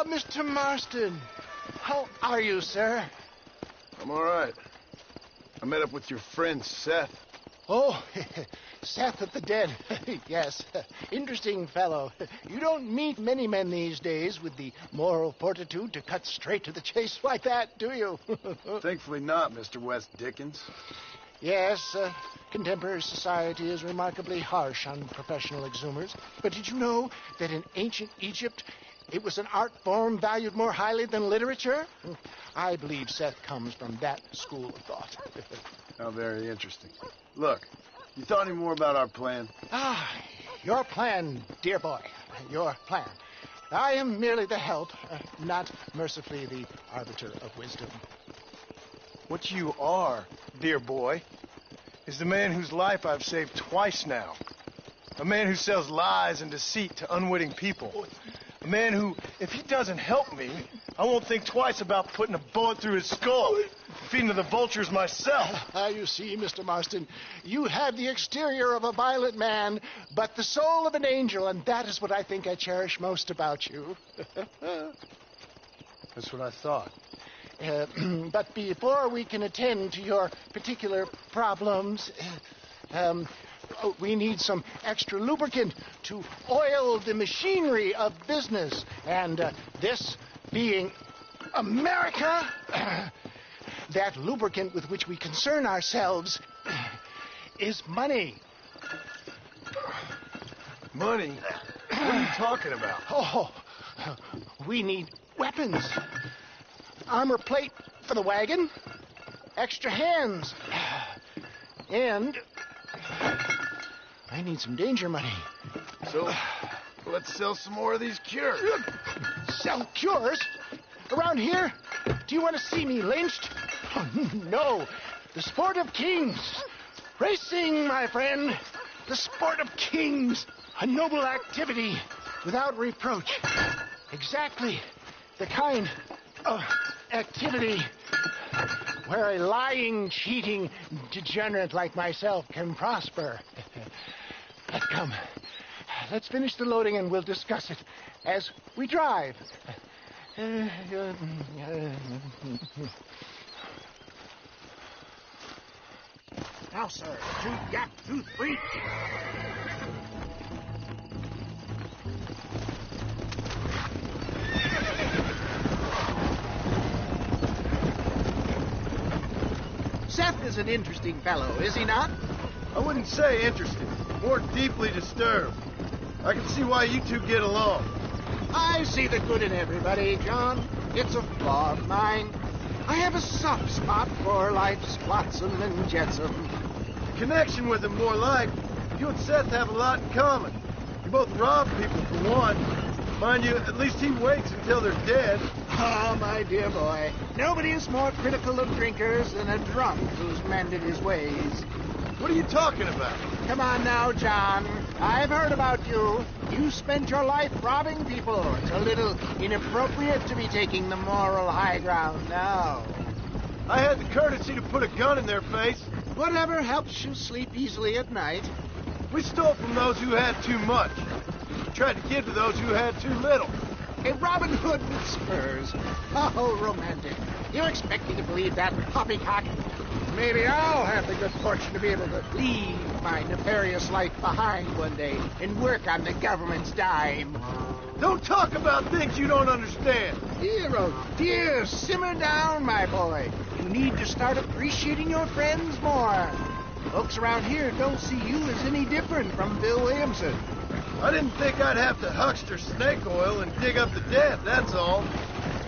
Mr. Marston. How are you, sir? I'm all right. I met up with your friend, Seth. Oh, Seth of the Dead. Yes, interesting fellow. You don't meet many men these days with the moral fortitude to cut straight to the chase like that, do you? Thankfully not, Mr. West Dickens. Yes, contemporary society is remarkably harsh on professional exhumers. But did you know that in ancient Egypt, it was an art form valued more highly than literature? I believe Seth comes from that school of thought. How very interesting. Look, you thought any more about our plan? Your plan, dear boy. Your plan. I am merely the help, not mercifully the arbiter of wisdom. What you are, dear boy, is the man whose life I've saved twice now. A man who sells lies and deceit to unwitting people. A man who, if he doesn't help me, I won't think twice about putting a bullet through his skull, feeding to the vultures myself. You see, Mr. Marston, you have the exterior of a violent man, but the soul of an angel, and that is what I think I cherish most about you. That's what I thought. But before we can attend to your particular problems, we need some extra lubricant to oil the machinery of business. And this being America, that lubricant with which we concern ourselves is money. Money? What are you talking about? Oh, we need weapons. Armor plate for the wagon. Extra hands. And I need some danger money. So, let's sell some more of these cures. Sell cures? Around here? Do you want to see me lynched? Oh, no. The sport of kings. Racing, my friend. The sport of kings. A noble activity without reproach. Exactly the kind of activity where a lying, cheating degenerate like myself can prosper. But come, let's finish the loading and we'll discuss it as we drive. Now, sir, tooth gap, tooth breach. Seth is an interesting fellow, is he not? I wouldn't say interested, more deeply disturbed. I can see why you two get along. I see the good in everybody, John. It's a flaw of mine. I have a soft spot for life's flotsam and jetsam. Connection with him, more like. You and Seth have a lot in common. You both rob people, for one. Mind you, at least he waits until they're dead. Oh, my dear boy. Nobody is more critical of drinkers than a drunk who's mended his ways. What are you talking about? Come on now, John. I've heard about you. You spent your life robbing people. It's a little inappropriate to be taking the moral high ground now. I had the courtesy to put a gun in their face. Whatever helps you sleep easily at night. We stole from those who had too much. Tried to give to those who had too little. A Robin Hood with spurs. Oh, romantic. You expect me to believe that poppycock? Maybe I'll have the good fortune to be able to leave my nefarious life behind one day and work on the government's dime. Don't talk about things you don't understand. Dear, oh dear, simmer down, my boy. You need to start appreciating your friends more. Folks around here don't see you as any different from Bill Williamson. I didn't think I'd have to huckster snake oil and dig up the dead, that's all.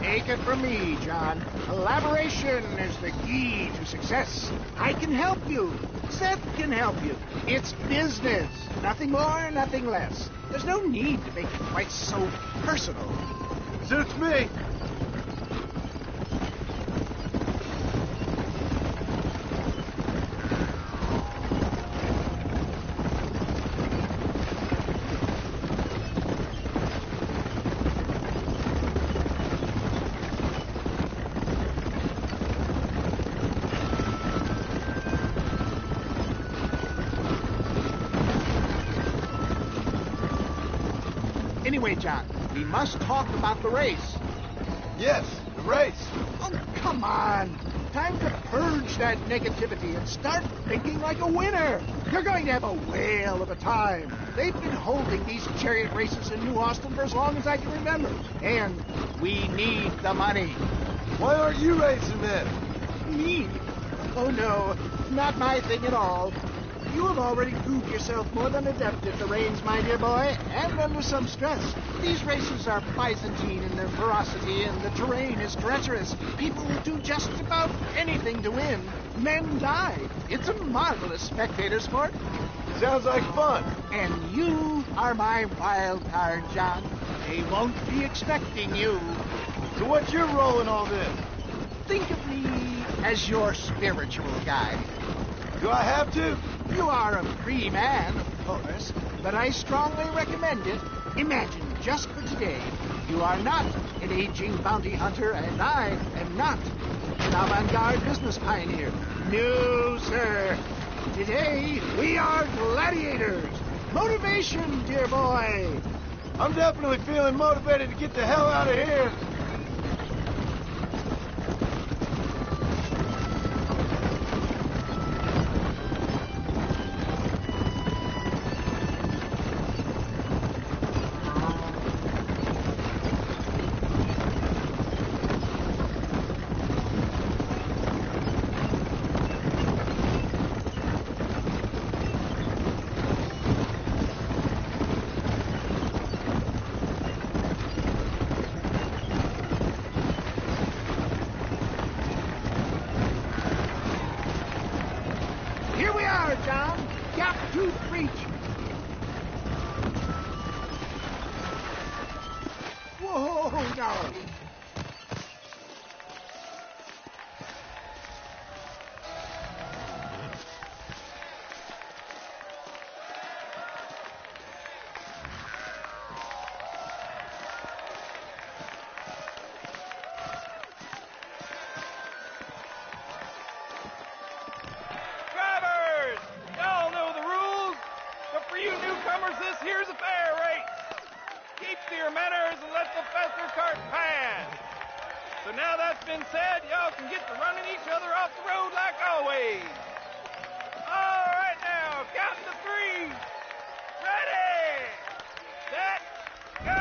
Take it from me, John. Collaboration is the key to success. I can help you. Seth can help you. It's business. Nothing more, nothing less. There's no need to make it quite so personal. Suits me. Anyway, John, we must talk about the race. Yes, the race. Oh, come on. Time to purge that negativity and start thinking like a winner. You're going to have a whale of a time. They've been holding these chariot races in New Austin for as long as I can remember. And we need the money. Why aren't you racing then? Me? Oh, no. Not my thing at all. You have already proved yourself more than adept at the reins, my dear boy, and under some stress. These races are Byzantine in their ferocity, and the terrain is treacherous. People will do just about anything to win. Men die. It's a marvelous spectator sport. Sounds like fun. And you are my wild card, John. They won't be expecting you. So what's your role in all this? Think of me as your spiritual guide. Do I have to? You are a free man, of course, but I strongly recommend it. Imagine, just for today, you are not an aging bounty hunter, and I am not an avant-garde business pioneer. No, sir. Today, we are gladiators. Motivation, dear boy. I'm definitely feeling motivated to get the hell out of here. Here we are, John. Gap Tooth Reach. Whoa, no. Drivers! Y'all know the rules, but for you newcomers, this here's a fair race. Keep to your manners and let the faster cart pass. So now that's been said, y'all can get to running each other off the road like always. All right now, counting to three. Ready, set, go!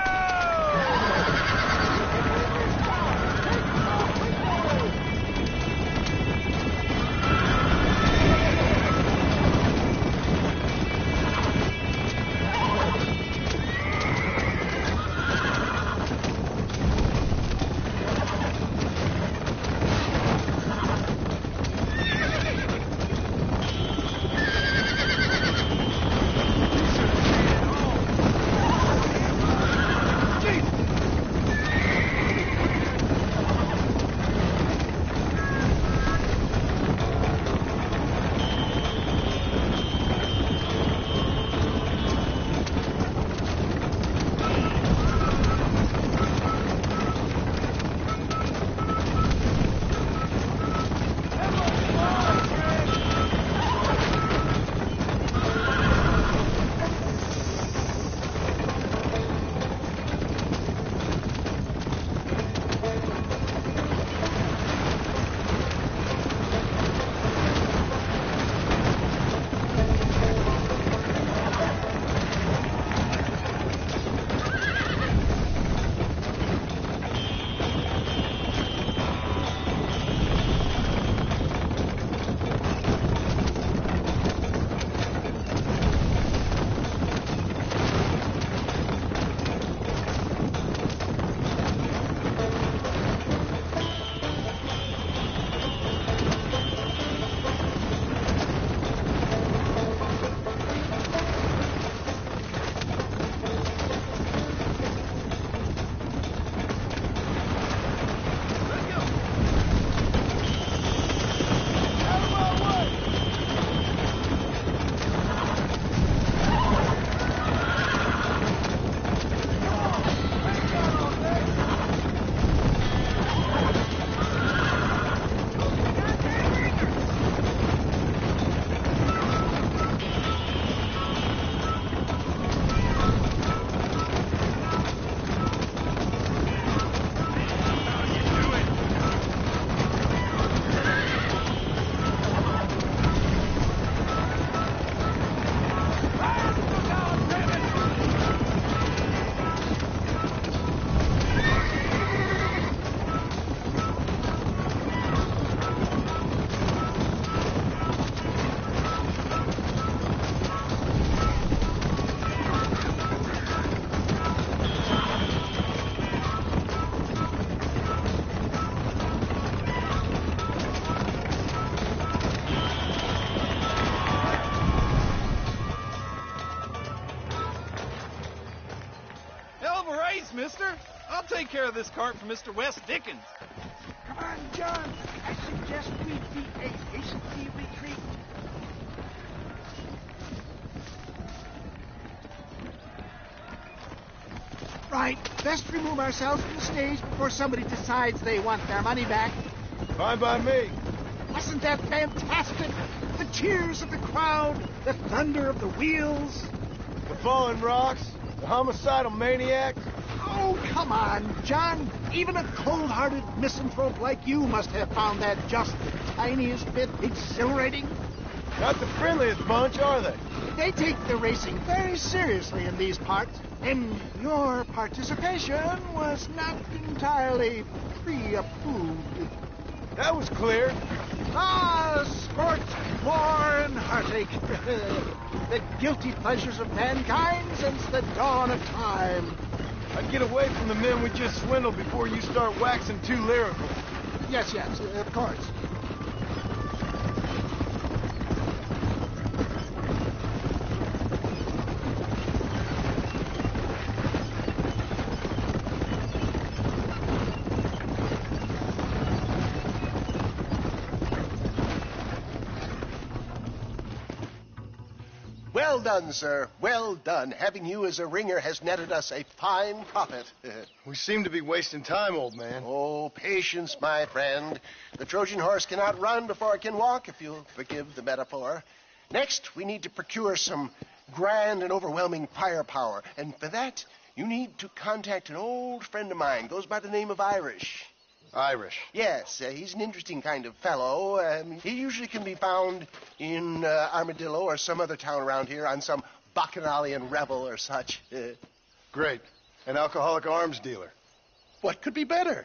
take care of this cart for Mr. Wes Dickens. Come on, John. I suggest we beat a hasty retreat. Right. Best remove ourselves from the stage before somebody decides they want their money back. Fine by me. Wasn't that fantastic? The cheers of the crowd, the thunder of the wheels. The falling rocks, the homicidal maniacs. Oh, come on, John. Even a cold-hearted misanthrope like you must have found that just the tiniest bit exhilarating. Not the friendliest bunch, are they? They take the racing very seriously in these parts, and your participation was not entirely pre-approved. That was clear. Ah, sport, war, and heartache. The guilty pleasures of mankind since the dawn of time. I'd get away from the men we just swindled before you start waxing too lyrical. Yes, of course. Well done, sir. Well done. Having you as a ringer has netted us a fine profit. We seem to be wasting time, old man. Oh, patience, my friend. The Trojan horse cannot run before it can walk, if you'll forgive the metaphor. Next, we need to procure some grand and overwhelming firepower. And for that, you need to contact an old friend of mine. Goes by the name of Irish. Irish. Yes, he's an interesting kind of fellow. He usually can be found in Armadillo or some other town around here on some bacchanalian revel or such. Great. An alcoholic arms dealer. What could be better?